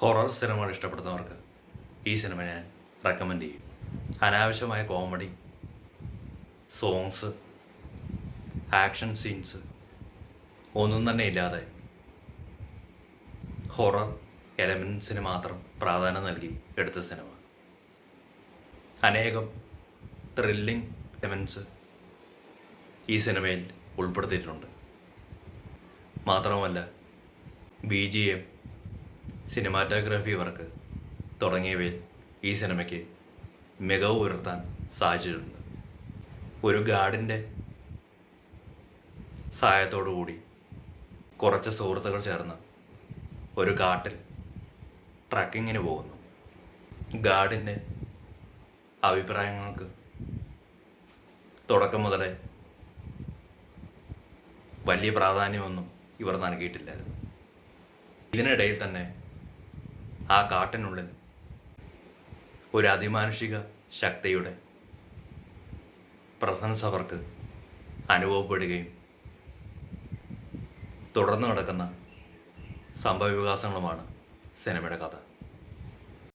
Horror സിനിമകൾ ഇഷ്ടപ്പെടുന്നവർക്ക് ഈ സിനിമ ഞാൻ റെക്കമെൻഡ് ചെയ്യും. അനാവശ്യമായ കോമഡി, സോങ്സ്, ആക്ഷൻ സീൻസ് ഒന്നും തന്നെ ഇല്ലാതെ ഹൊറർ എലമെൻസിന് മാത്രം പ്രാധാന്യം നൽകി എടുത്ത സിനിമ. അനേകം ത്രില്ലിംഗ് എലമെൻസ് ഈ സിനിമയിൽ ഉൾപ്പെടുത്തിയിട്ടുണ്ട്. മാത്രവുമല്ല, BGM, സിനിമാറ്റോഗ്രാഫി വർക്ക് തുടങ്ങിയവയിൽ ഈ സിനിമയ്ക്ക് മികവ് ഉയർത്താൻ സാധിച്ചിട്ടുണ്ട്. ഒരു ഗാർഡിൻ്റെ സഹായത്തോടുകൂടി കുറച്ച് സുഹൃത്തുക്കൾ ചേർന്ന് ഒരു കാട്ടിൽ ട്രക്കിങ്ങിന് പോകുന്നു. ഗാർഡിൻ്റെ അഭിപ്രായങ്ങൾക്ക് തുടക്കം മുതലേ വലിയ പ്രാധാന്യമൊന്നും ഇവർ നൽകിയിട്ടില്ലായിരുന്നു. ഇതിനിടയിൽ തന്നെ ആ കാട്ടിനുള്ളിൽ ഒരു അതിമാനുഷിക ശക്തിയുടെ പ്രസൻസ് അവർക്ക് അനുഭവപ്പെടുകയും തുടർന്ന് നടക്കുന്ന സംഭവവികാസങ്ങളുമാണ് സിനിമയുടെ കഥ.